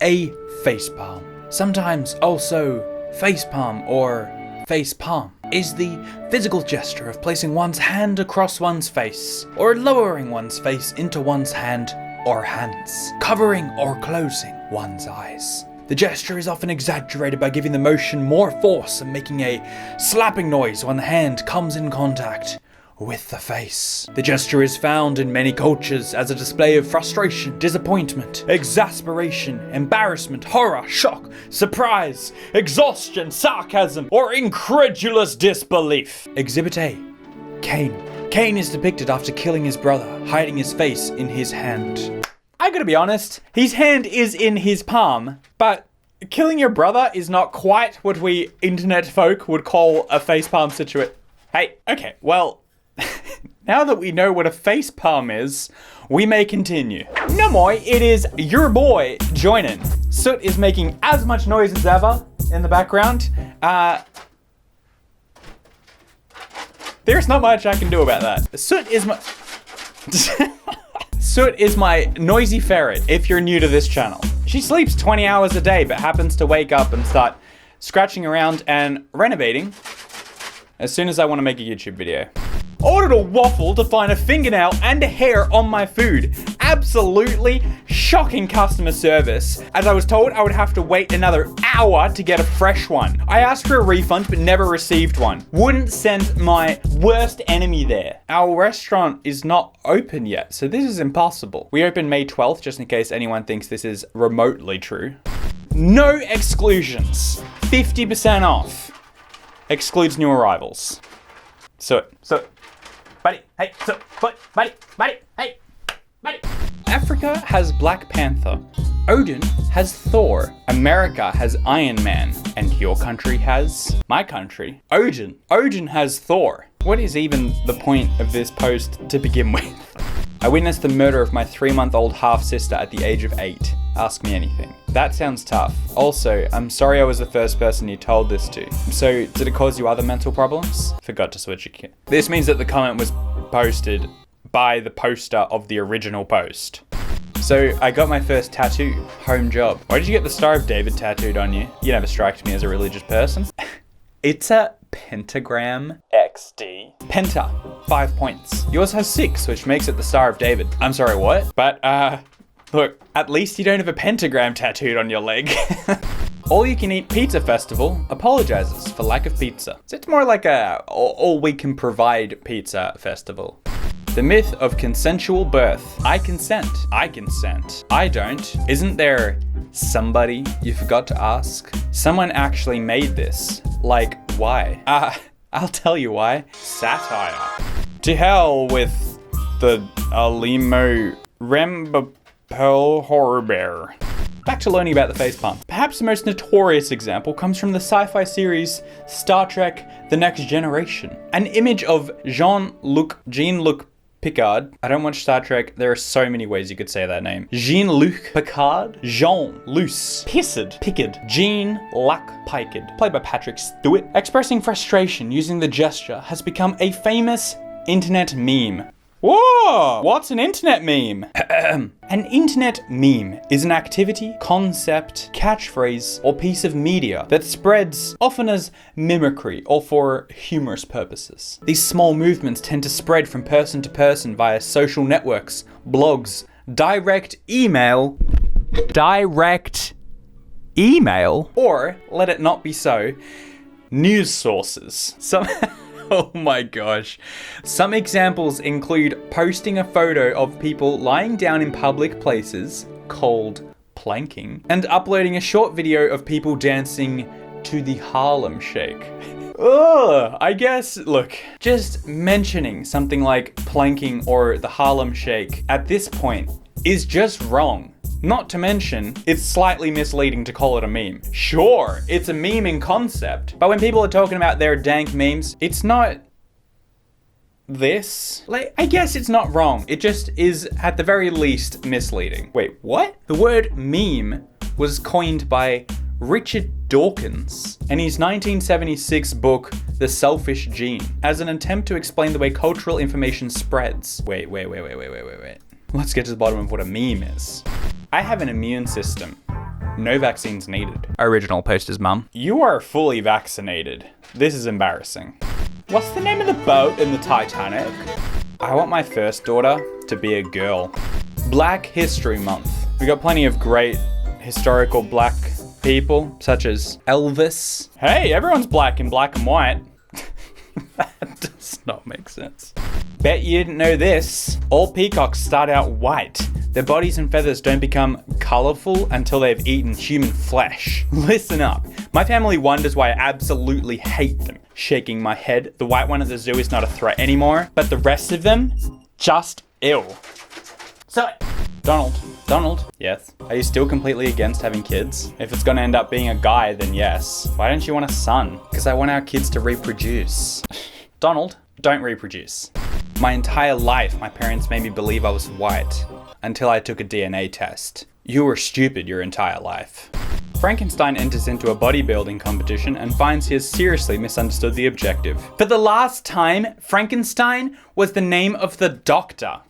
A facepalm, sometimes also facepalm or facepalm, is the physical gesture of placing one's hand across one's face, or lowering one's face into one's hand or hands, covering or closing one's eyes. The gesture is often exaggerated by giving the motion more force and making a slapping noise when the hand comes in contact with the face. The gesture is found in many cultures as a display of frustration, disappointment, exasperation, embarrassment, horror, shock, surprise, exhaustion, sarcasm, or incredulous disbelief. Exhibit A. Cain. Cain is depicted after killing his brother, hiding his face in his hand. I gotta be honest, his hand is in his palm, but killing your brother is not quite what we internet folk would call a facepalm situation. Hey, okay, well, now that we know what a facepalm is, we may continue. No more, it is your boy, Joinen. Soot is making as much noise as ever in the background. There's not much I can do about that. Soot is my... Soot is my noisy ferret, if you're new to this channel. She sleeps 20 hours a day, but happens to wake up and start scratching around and renovating as soon as I want to make a YouTube video. Ordered a waffle to find a fingernail and a hair on my food. Absolutely shocking customer service, as I was told I would have to wait another hour to get a fresh one. I asked for a refund but never received one. Wouldn't send my worst enemy there. Our restaurant is not open yet, so this is impossible. We open May 12th, just in case anyone thinks this is remotely true. No exclusions. 50% off. Excludes new arrivals. Buddy, hey, buddy, hey, buddy. Africa has Black Panther. Odin has Thor. America has Iron Man. And your country has? My country. Odin. Odin has Thor. What is even the point of this post to begin with? I witnessed the murder of my 3-month-old half-sister at the age of 8. Ask me anything. That sounds tough. Also, I'm sorry I was the first person you told this to. So, did it cause you other mental problems? Forgot to switch it. This means that the comment was posted by the poster of the original post. So, I got my first tattoo. Home job. Why did you get the Star of David tattooed on you? You never striked me as a religious person. It's a pentagram XD. Penta. 5 points. Yours has 6, which makes it the Star of David. I'm sorry, what? But, look, at least you don't have a pentagram tattooed on your leg. All You Can Eat Pizza Festival apologizes for lack of pizza. So it's more like a all we can provide pizza festival. The myth of consensual birth. I consent. I consent. I don't. Isn't there somebody you forgot to ask? Someone actually made this. Like, why? I'll tell you why. Satire. To hell with the Alimo Rembapel Horror Bear. Back to learning about the facepalm. Perhaps the most notorious example comes from the sci-fi series Star Trek: The Next Generation. An image of Jean-Luc Picard. I don't watch Star Trek. There are so many ways you could say that name. Jean-Luc Picard. Jean-Luc Pickard. Jean-Luc Picard. Played by Patrick Stewart. Expressing frustration using the gesture has become a famous internet meme. Whoa! What's an internet meme? An internet meme is an activity, concept, catchphrase, or piece of media that spreads often as mimicry or for humorous purposes. These small movements tend to spread from person to person via social networks, blogs, direct email, or, let it not be so, news sources. Oh my gosh. Some examples include posting a photo of people lying down in public places, called planking, and uploading a short video of people dancing to the Harlem Shake. Ugh, I guess, look, just mentioning something like planking or the Harlem Shake at this point is just wrong. Not to mention, it's slightly misleading to call it a meme. Sure, it's a meme in concept, but when people are talking about their dank memes, it's not this. Like, I guess it's not wrong. It just is, at the very least, misleading. Wait, what? The word meme was coined by Richard Dawkins in his 1976 book, The Selfish Gene, as an attempt to explain the way cultural information spreads. Wait. Let's get to the bottom of what a meme is. I have an immune system. No vaccines needed. Original poster's mum. You are fully vaccinated. This is embarrassing. What's the name of the boat in the Titanic? I want my first daughter to be a girl. Black History Month. We got plenty of great historical black people, such as Elvis. Hey, everyone's black in black and white. That does not make sense. Bet you didn't know this. All peacocks start out white. Their bodies and feathers don't become colourful until they've eaten human flesh. Listen up. My family wonders why I absolutely hate them. Shaking my head, the white one at the zoo is not a threat anymore, but the rest of them, just ill. So, Donald. Yes? Are you still completely against having kids? If it's gonna end up being a guy, then yes. Why don't you want a son? Because I want our kids to reproduce. Donald, don't reproduce. My entire life, my parents made me believe I was white until I took a DNA test. You were stupid your entire life. Frankenstein enters into a bodybuilding competition and finds he has seriously misunderstood the objective. For the last time, Frankenstein was the name of the doctor.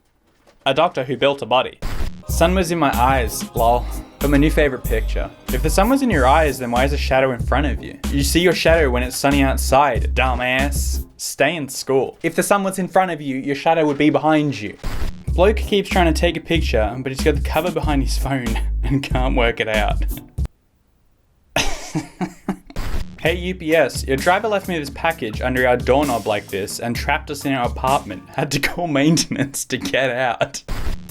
A doctor who built a body. Sun was in my eyes, lol. But my new favorite picture. If the sun was in your eyes, then why is a shadow in front of you? You see your shadow when it's sunny outside, dumbass. Stay in school. If the sun was in front of you, your shadow would be behind you. Bloke keeps trying to take a picture, but he's got the cover behind his phone and can't work it out. Hey UPS, your driver left me this package under our doorknob like this and trapped us in our apartment. Had to call maintenance to get out.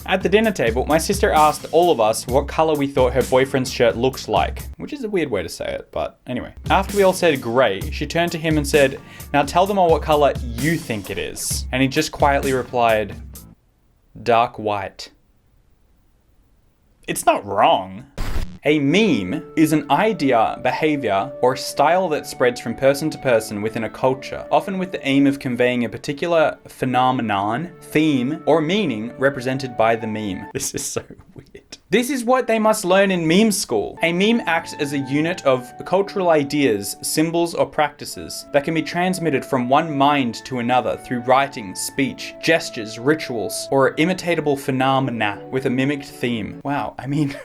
At the dinner table, my sister asked all of us what colour we thought her boyfriend's shirt looks like, which is a weird way to say it, but anyway. After we all said grey, she turned to him and said, "Now tell them all what colour you think it is." And he just quietly replied, "Dark white." It's not wrong. A meme is an idea, behaviour, or style that spreads from person to person within a culture, often with the aim of conveying a particular phenomenon, theme, or meaning represented by the meme. This is so weird. This is what they must learn in meme school. A meme acts as a unit of cultural ideas, symbols, or practices that can be transmitted from one mind to another through writing, speech, gestures, rituals, or imitatable phenomena with a mimicked theme. Wow, I mean...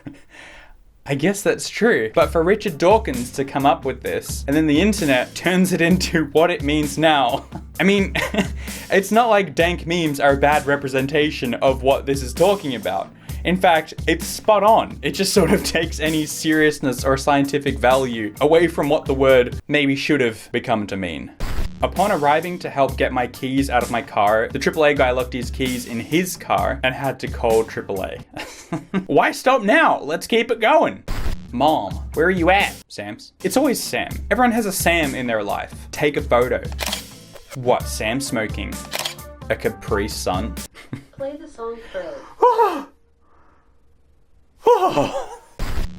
I guess that's true. But for Richard Dawkins to come up with this, and then the internet turns it into what it means now. I mean, it's not like dank memes are a bad representation of what this is talking about. In fact, it's spot on. It just sort of takes any seriousness or scientific value away from what the word maybe should have become to mean. Upon arriving to help get my keys out of my car, the AAA guy left his keys in his car and had to call AAA. Why stop now? Let's keep it going. Mom, where are you at? Sam's. It's always Sam. Everyone has a Sam in their life. Take a photo. What, Sam smoking a Capri Sun? Play the song first.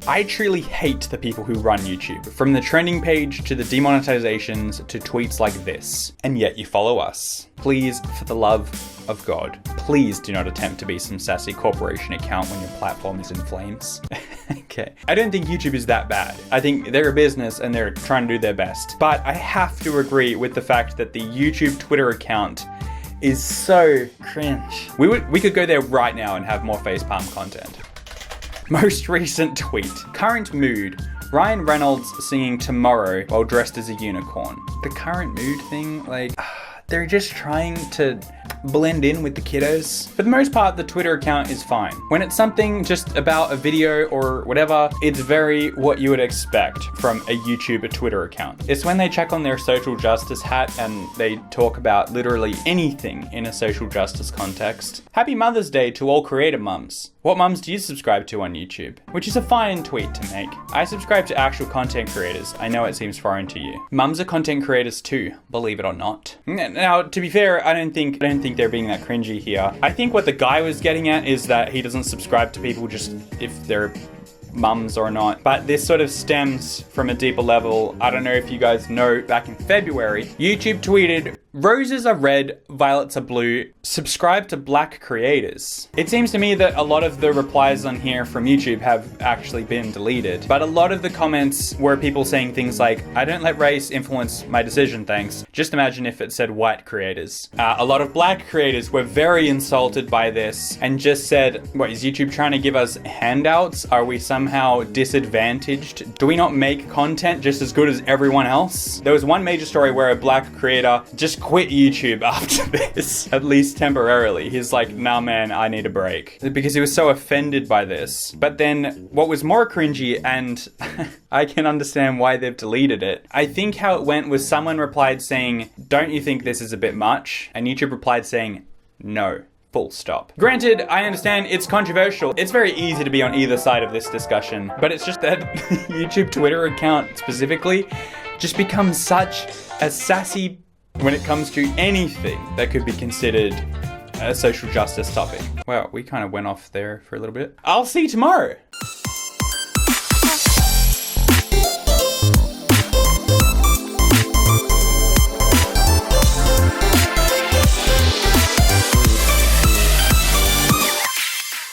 I truly hate the people who run YouTube, from the trending page to the demonetizations to tweets like this. And yet you follow us. Please, for the love of God, please do not attempt to be some sassy corporation account when your platform is in flames. Okay. I don't think YouTube is that bad. I think they're a business and they're trying to do their best. But I have to agree with the fact that the YouTube Twitter account is so cringe. We could go there right now and have more facepalm content. Most recent tweet. Current mood. Ryan Reynolds singing Tomorrow while dressed as a unicorn. The current mood thing, like, they're just trying to blend in with the kiddos. For the most part, the Twitter account is fine. When it's something just about a video or whatever, it's very what you would expect from a YouTube or Twitter account. It's when they check on their social justice hat and they talk about literally anything in a social justice context. Happy Mother's Day to all creator mums. What mums do you subscribe to on YouTube? Which is a fine tweet to make. I subscribe to actual content creators. I know it seems foreign to you. Mums are content creators too, believe it or not. Now, to be fair, I don't think they're being that cringy here. I think what the guy was getting at is that he doesn't subscribe to people just if they're mums or not. But this sort of stems from a deeper level. I don't know if you guys know, back in February, YouTube tweeted Roses are red, violets are blue. Subscribe to black creators. It seems to me that a lot of the replies on here from YouTube have actually been deleted, but a lot of the comments were people saying things like, I don't let race influence my decision, thanks. Just imagine if it said white creators. A lot of black creators were very insulted by this and just said, what, is YouTube trying to give us handouts? Are we somehow disadvantaged? Do we not make content just as good as everyone else? There was one major story where a black creator just quit YouTube after this, at least temporarily. He's like, nah man, I need a break. Because he was so offended by this. But then what was more cringy, and I can understand why they've deleted it. I think how it went was someone replied saying, don't you think this is a bit much? And YouTube replied saying, no. Full stop. Granted, I understand it's controversial. It's very easy to be on either side of this discussion, but it's just that YouTube Twitter account specifically just becomes such a sassy when it comes to anything that could be considered a social justice topic. Well, we kind of went off there for a little bit. I'll see you tomorrow.